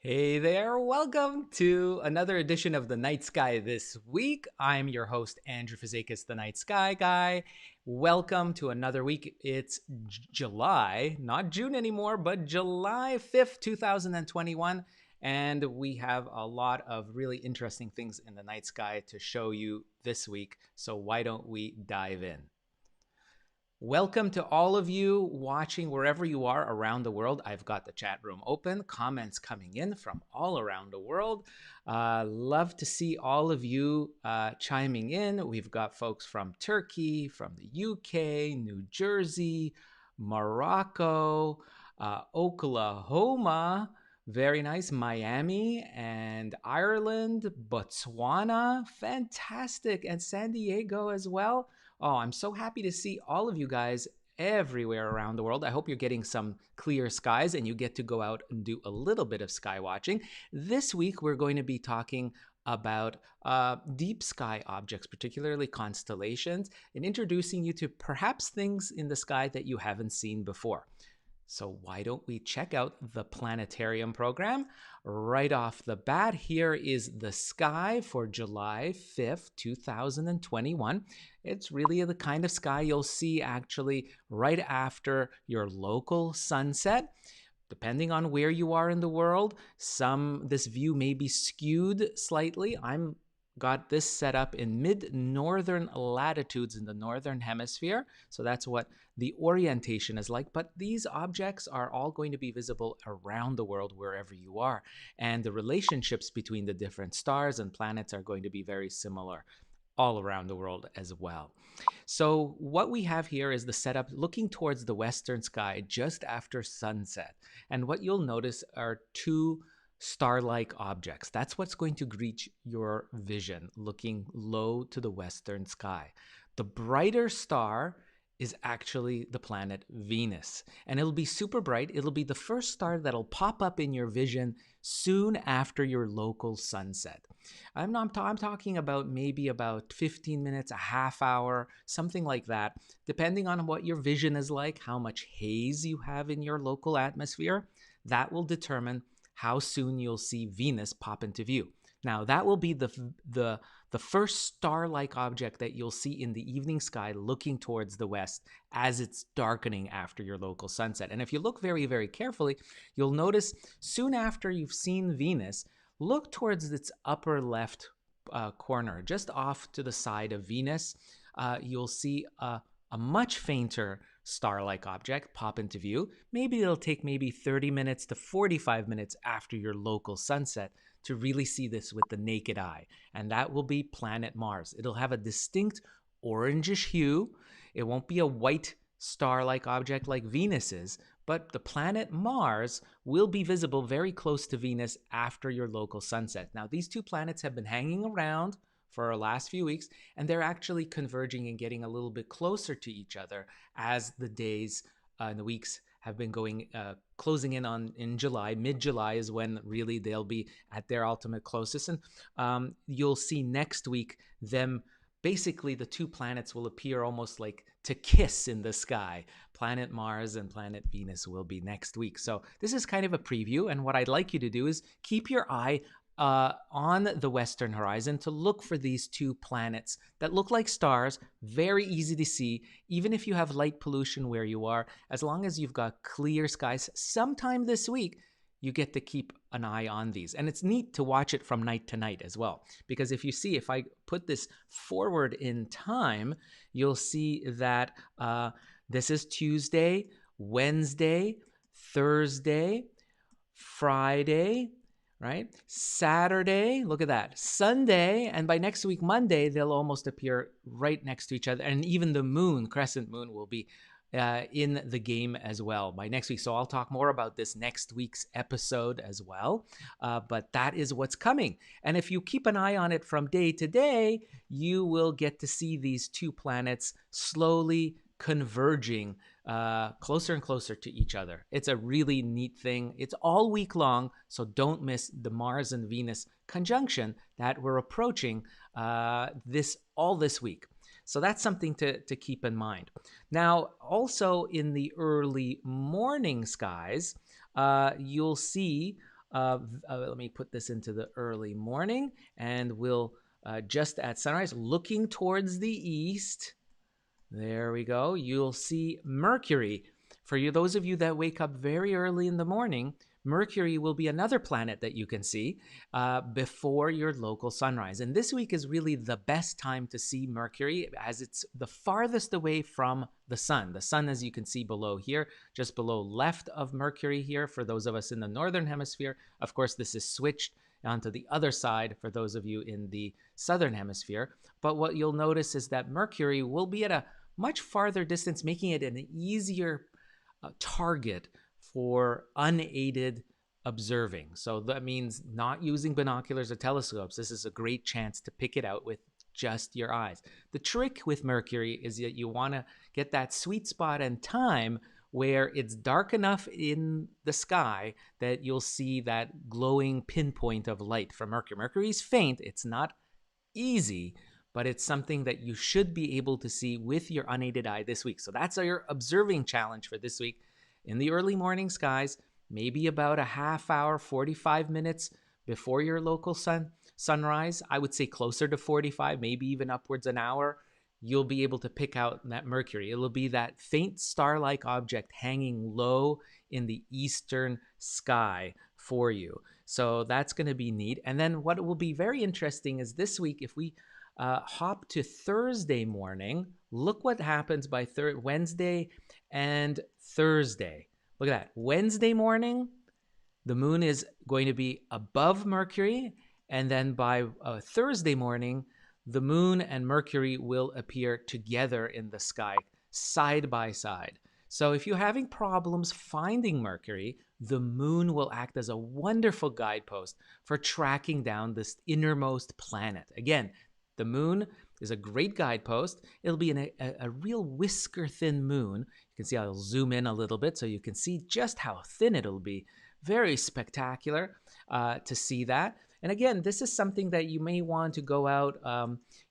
Hey there, welcome to another edition of The Night Sky This Week. I'm your host, Andrew Fazekas, The Night Sky Guy. Welcome to another week. It's July, not June anymore, but July 5th, 2021. And we have a lot of really interesting things in the night sky to show you this week. So why don't we dive in? Welcome to all of you watching wherever you are around the world. I've got the chat room open, comments coming in from all around the world. Love to see all of you chiming in. We've got folks from Turkey, from the UK, New Jersey, Morocco, Oklahoma, very nice, Miami and Ireland, Botswana, fantastic, and San Diego as well. Oh, I'm so happy to see all of you guys everywhere around the world. I hope you're getting some clear skies and you get to go out and do a little bit of sky watching. This week, we're going to be talking about deep sky objects, particularly constellations, and introducing you to perhaps things in the sky that you haven't seen before. So why don't we check out the planetarium program? Right off the bat, here is the sky for July 5th, 2021. It's really the kind of sky you'll see actually right after your local sunset. Depending on where you are in the world, this view may be skewed slightly. I'm got this set up in mid-northern latitudes in the northern hemisphere. So that's what the orientation is like. But these objects are all going to be visible around the world wherever you are. And the relationships between the different stars and planets are going to be very similar all around the world as well. So what we have here is the setup looking towards the western sky just after sunset. And what you'll notice are two star-like objects. That's what's going to greet your vision, looking low to the western sky. The brighter star is actually the planet Venus, and it'll be super bright. It'll be the first star that'll pop up in your vision soon after your local sunset. I'm talking about maybe about 15 minutes, a half hour, something like that, depending on what your vision is like, how much haze you have in your local atmosphere. That will determine how soon you'll see Venus pop into view. Now, that will be the first star-like object that you'll see in the evening sky looking towards the west as it's darkening after your local sunset. And if you look very, very carefully, you'll notice soon after you've seen Venus, look towards its upper left corner, just off to the side of Venus. You'll see a much fainter star-like object pop into view. Maybe it'll take maybe 30 minutes to 45 minutes after your local sunset to really see this with the naked eye, and that will be planet Mars. It'll have a distinct orangish hue. It won't be a white star-like object like Venus is, but the planet Mars will be visible very close to Venus after your local sunset. Now, these two planets have been hanging around for our last few weeks, and they're actually converging and getting a little bit closer to each other as the days and the weeks have been going closing in July. Mid-July is when really they'll be at their ultimate closest, and you'll see next week them. Basically, the two planets will appear almost like to kiss in the sky. Planet Mars and planet Venus will be next week. So this is kind of a preview, and what I'd like you to do is keep your eye on the western horizon to look for these two planets that look like stars, very easy to see, even if you have light pollution where you are. As long as you've got clear skies, sometime this week, you get to keep an eye on these. And it's neat to watch it from night to night as well. Because if you see, if I put this forward in time, you'll see that this is Tuesday, Wednesday, Thursday, Friday, right? Saturday, look at that. Sunday, and by next week, Monday, they'll almost appear right next to each other. And even the moon, crescent moon, will be in the game as well by next week. So I'll talk more about this next week's episode as well. But that is what's coming. And if you keep an eye on it from day to day, you will get to see these two planets slowly converging closer and closer to each other. It's a really neat thing. It's all week long, so don't miss the Mars and Venus conjunction that we're approaching this week. So that's something to keep in mind. Now, also in the early morning skies, you'll see, let me put this into the early morning, and we'll just at sunrise, looking towards the east, there we go, you'll see Mercury. For you, those of you that wake up very early in the morning, Mercury will be another planet that you can see before your local sunrise. And this week is really the best time to see Mercury as it's the farthest away from the sun. The sun, as you can see below here, just below left of Mercury here for those of us in the northern hemisphere. Of course, this is switched onto the other side for those of you in the southern hemisphere. But what you'll notice is that Mercury will be at a much farther distance, making it an easier target for unaided observing. So that means not using binoculars or telescopes. This is a great chance to pick it out with just your eyes. The trick with Mercury is that you want to get that sweet spot and time where it's dark enough in the sky that you'll see that glowing pinpoint of light from Mercury. Mercury's faint. It's not easy, but it's something that you should be able to see with your unaided eye this week. So that's your observing challenge for this week. In the early morning skies, maybe about a half hour, 45 minutes before your local sunrise, I would say closer to 45, maybe even upwards an hour, you'll be able to pick out that Mercury. It'll be that faint star-like object hanging low in the eastern sky for you. So that's going to be neat. And then what will be very interesting is this week, if we hop to Thursday morning, look what happens by Wednesday and Thursday. Look at that. Wednesday morning, the moon is going to be above Mercury. And then by Thursday morning, the moon and Mercury will appear together in the sky, side by side. So if you're having problems finding Mercury, the moon will act as a wonderful guidepost for tracking down this innermost planet. Again, the moon is a great guidepost. It'll be a real whisker-thin moon. You can see I'll zoom in a little bit so you can see just how thin it'll be. Very spectacular to see that. And again, this is something that you may want to go out,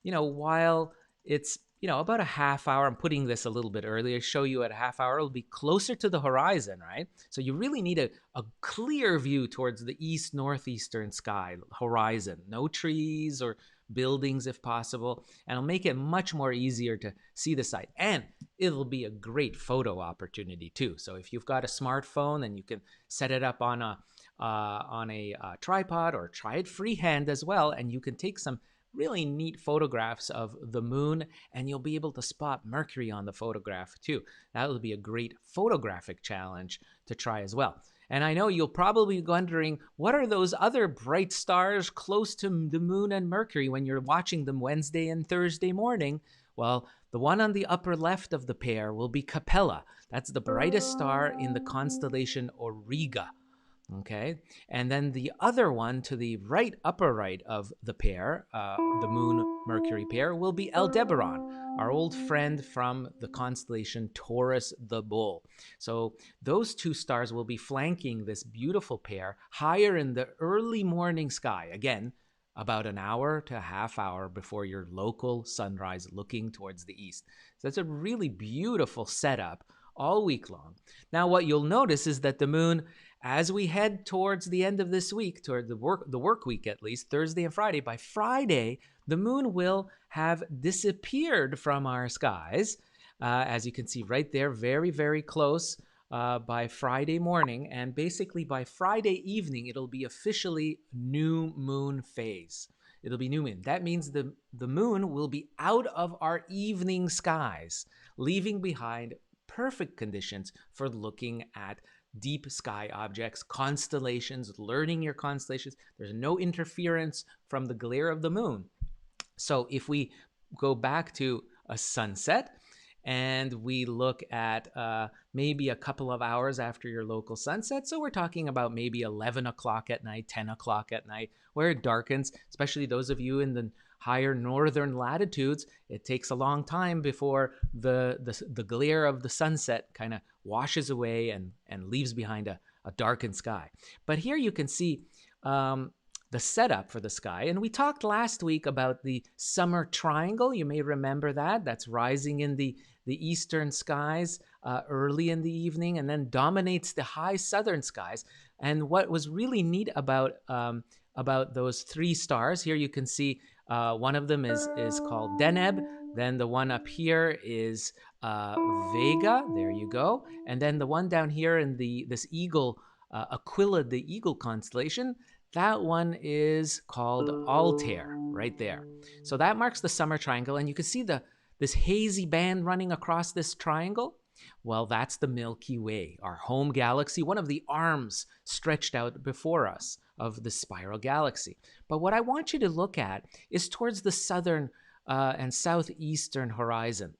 while it's, about a half hour. I'm putting this a little bit earlier, show you at a half hour. It'll be closer to the horizon, right? So you really need a clear view towards the east-northeastern sky horizon. No trees or buildings if possible, and it'll make it much more easier to see the site. And it'll be a great photo opportunity too. So if you've got a smartphone, then you can set it up on a tripod or try it freehand as well, and you can take some really neat photographs of the moon, and you'll be able to spot Mercury on the photograph too. That will be a great photographic challenge to try as well. And I know you'll probably be wondering, what are those other bright stars close to the moon and Mercury when you're watching them Wednesday and Thursday morning? Well, the one on the upper left of the pair will be Capella. That's the brightest star in the constellation Auriga. Okay. And then the other one to the right, upper right of the pair, the Moon Mercury pair, will be Aldebaran, our old friend from the constellation Taurus the Bull. So those two stars will be flanking this beautiful pair higher in the early morning sky. Again, about an hour to a half hour before your local sunrise looking towards the east. So that's a really beautiful setup all week long. Now, what you'll notice is that the moon, as we head towards the end of this week, toward the work week at least, Thursday and Friday, by Friday, the moon will have disappeared from our skies. As you can see right there, very, very close by Friday morning. And basically by Friday evening, it'll be officially new moon phase. It'll be new moon. That means the moon will be out of our evening skies, leaving behind perfect conditions for looking at deep sky objects, constellations, learning your constellations. There's no interference from the glare of the moon. So if we go back to a sunset and we look at maybe a couple of hours after your local sunset, so we're talking about maybe 11 o'clock at night, 10 o'clock at night, where it darkens, especially those of you in the higher northern latitudes, it takes a long time before the glare of the sunset kind of washes away and leaves behind a darkened sky. But here you can see the setup for the sky. And we talked last week about the summer triangle. You may remember that. That's rising in the eastern skies early in the evening and then dominates the high southern skies. And what was really neat about those three stars, here you can see one of them is called Deneb. Then the one up here is Vega. There you go. And then the one down here in this eagle, Aquila, the eagle constellation, that one is called Altair right there. So that marks the summer triangle. And you can see this hazy band running across this triangle. Well, that's the Milky Way, our home galaxy, one of the arms stretched out before us of the spiral galaxy. But what I want you to look at is towards the southern and southeastern horizon.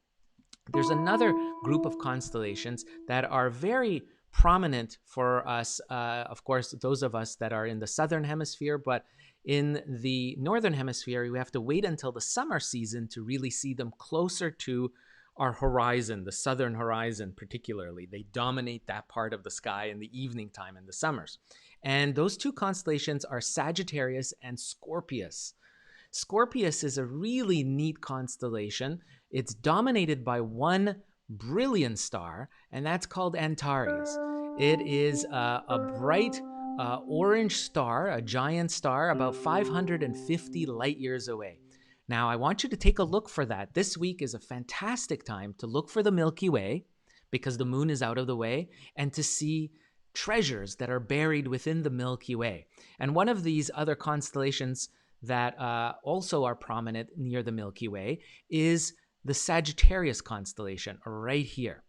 There's another group of constellations that are very prominent for us, of course, those of us that are in the southern hemisphere, but in the northern hemisphere, we have to wait until the summer season to really see them closer to our horizon, the southern horizon particularly. They dominate that part of the sky in the evening time in the summers. And those two constellations are Sagittarius and Scorpius. Scorpius is a really neat constellation. It's dominated by one brilliant star, and that's called Antares. It is a bright orange star, a giant star, about 550 light years away. Now, I want you to take a look for that. This week is a fantastic time to look for the Milky Way because the moon is out of the way and to see treasures that are buried within the Milky Way. And one of these other constellations that also are prominent near the Milky Way is the Sagittarius constellation right here.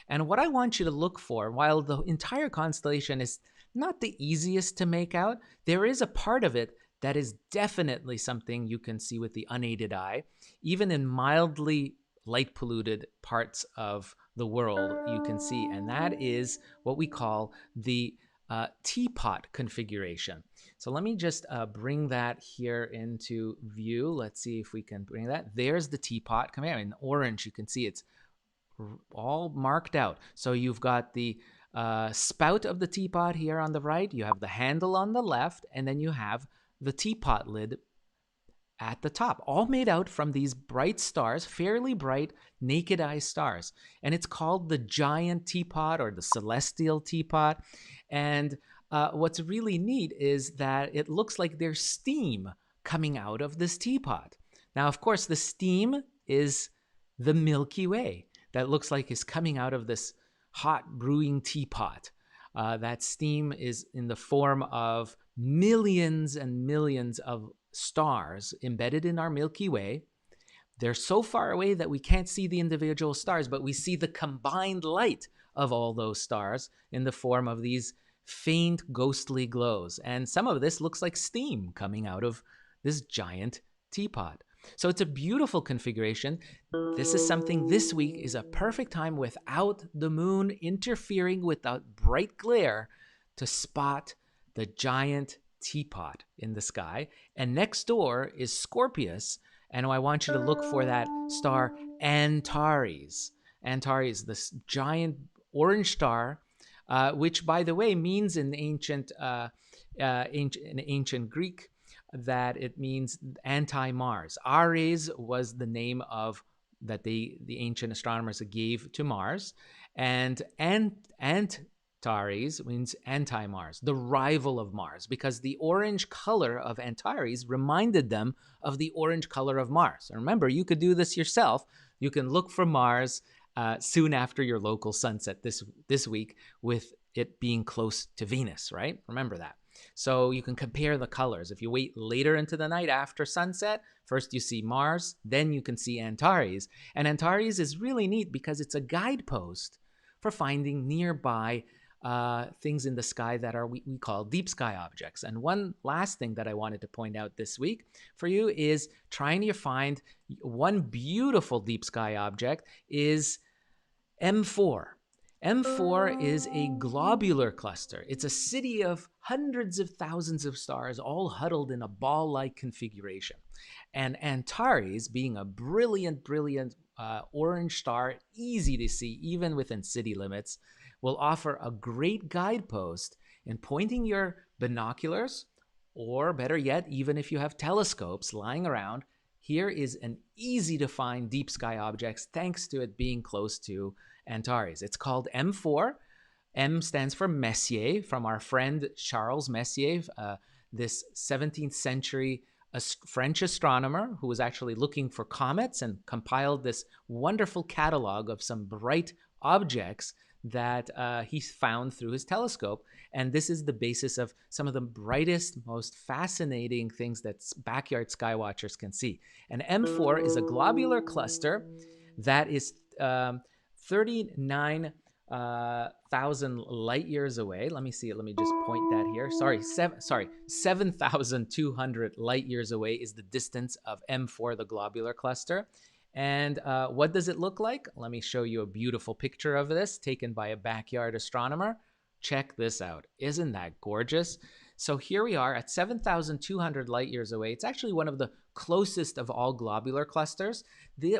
And what I want you to look for, while the entire constellation is not the easiest to make out, there is a part of it that is definitely something you can see with the unaided eye. Even in mildly light polluted parts of the world, you can see, and that is what we call the teapot configuration. So let me just bring that here into view. Let's see if we can bring that. There's the teapot. Come here in orange. You can see it's all marked out. So you've got the spout of the teapot here on the right. You have the handle on the left, and then you have the teapot lid at the top, all made out from these bright stars, fairly bright, naked eye stars. And it's called the giant teapot or the celestial teapot. And what's really neat is that it looks like there's steam coming out of this teapot. Now, of course, the steam is the Milky Way that looks like is coming out of this hot brewing teapot. That steam is in the form of millions and millions of stars embedded in our Milky Way. They're so far away that we can't see the individual stars, but we see the combined light of all those stars in the form of these faint ghostly glows. And some of this looks like steam coming out of this giant teapot. So it's a beautiful configuration. This is something this week is a perfect time without the moon interfering with the bright glare to spot the giant teapot in the sky. And next door is Scorpius. And I want you to look for that star Antares. Antares, this giant orange star, which, by the way, means in ancient Greek that it means anti-Mars. Ares was the name of that the ancient astronomers gave to Mars, and Antares means anti-Mars, the rival of Mars, because the orange color of Antares reminded them of the orange color of Mars. And remember, you could do this yourself. You can look for Mars soon after your local sunset this week, with it being close to Venus, right? Remember that. So you can compare the colors. If you wait later into the night after sunset, first you see Mars, then you can see Antares. And Antares is really neat because it's a guidepost for finding nearby things in the sky that are we call deep sky objects. And one last thing that I wanted to point out this week for you is trying to find one beautiful deep sky object is M4. M4 is a globular cluster. It's a city of hundreds of thousands of stars all huddled in a ball-like configuration. And Antares, being a brilliant orange star, easy to see even within city limits, will offer a great guidepost in pointing your binoculars, or better yet, even if you have telescopes lying around. Here is an easy to find deep sky objects thanks to it being close to Antares. It's called M4. M stands for Messier, from our friend Charles Messier, this 17th century French astronomer who was actually looking for comets and compiled this wonderful catalog of some bright objects that he found through his telescope. And this is the basis of some of the brightest, most fascinating things that backyard sky watchers can see. And M4 is a globular cluster that is 39,000 light years away. Let me see. Let me just point that here. 7,200 light years away is the distance of M4, the globular cluster. And what does it look like? Let me show you a beautiful picture of this taken by a backyard astronomer. Check this out. Isn't that gorgeous? So here we are at 7,200 light years away. It's actually one of the closest of all globular clusters.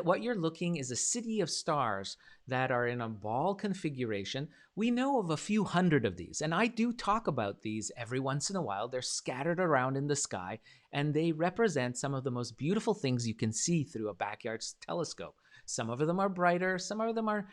What you're looking is a city of stars that are in a ball configuration. We know of a few hundred of these, and I do talk about these every once in a while. They're scattered around in the sky, and they represent some of the most beautiful things you can see through a backyard telescope. Some of them are brighter, some of them are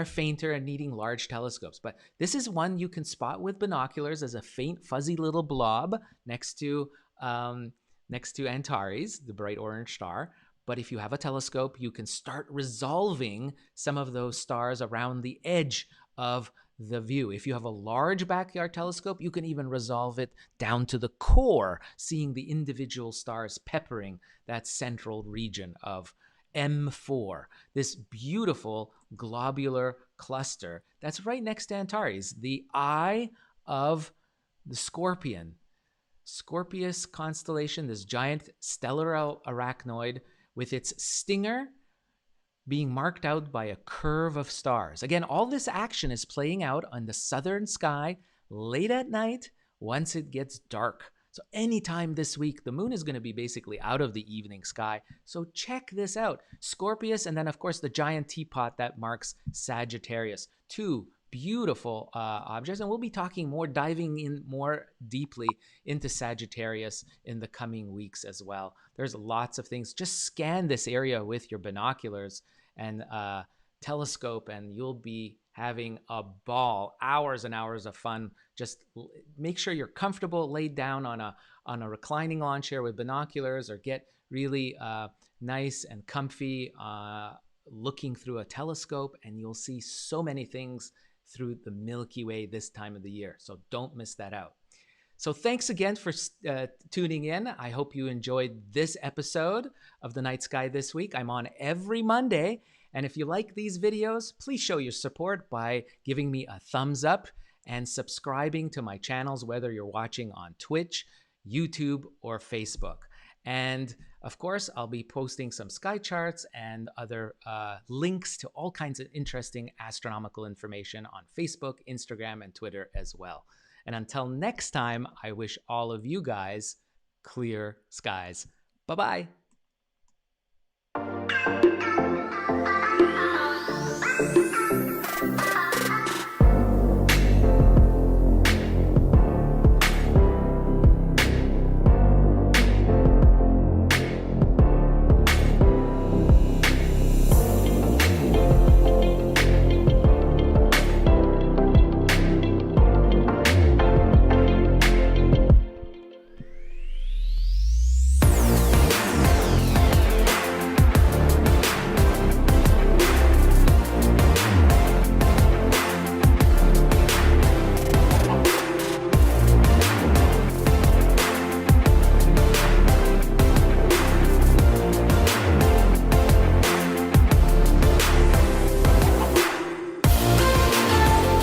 fainter and needing large telescopes. But this is one you can spot with binoculars as a faint, fuzzy little blob next to Antares, the bright orange star. But if you have a telescope, you can start resolving some of those stars around the edge of the view. If you have a large backyard telescope, you can even resolve it down to the core, seeing the individual stars peppering that central region of M4, this beautiful globular cluster that's right next to Antares, the eye of the Scorpion. Scorpius constellation, this giant stellar arachnoid with its stinger being marked out by a curve of stars. Again, all this action is playing out on the southern sky late at night once it gets dark. So anytime this week, the moon is going to be basically out of the evening sky. So check this out. Scorpius, and then of course the giant teapot that marks Sagittarius. Two beautiful objects, and we'll be diving in more deeply into Sagittarius in the coming weeks as well. There's lots of things. Just scan this area with your binoculars and telescope, and you'll be having a ball, hours and hours of fun. Just make sure you're comfortable, laid down on a reclining lawn chair with binoculars, or get really nice and comfy looking through a telescope, and you'll see so many things through the Milky Way this time of the year. So don't miss that out. So thanks again for tuning in. I hope you enjoyed this episode of The Night Sky This Week. I'm on every Monday. And if you like these videos, please show your support by giving me a thumbs up and subscribing to my channels, whether you're watching on Twitch, YouTube, or Facebook. And of course, I'll be posting some sky charts and other links to all kinds of interesting astronomical information on Facebook, Instagram, and Twitter as well. And until next time, I wish all of you guys clear skies. Bye-bye.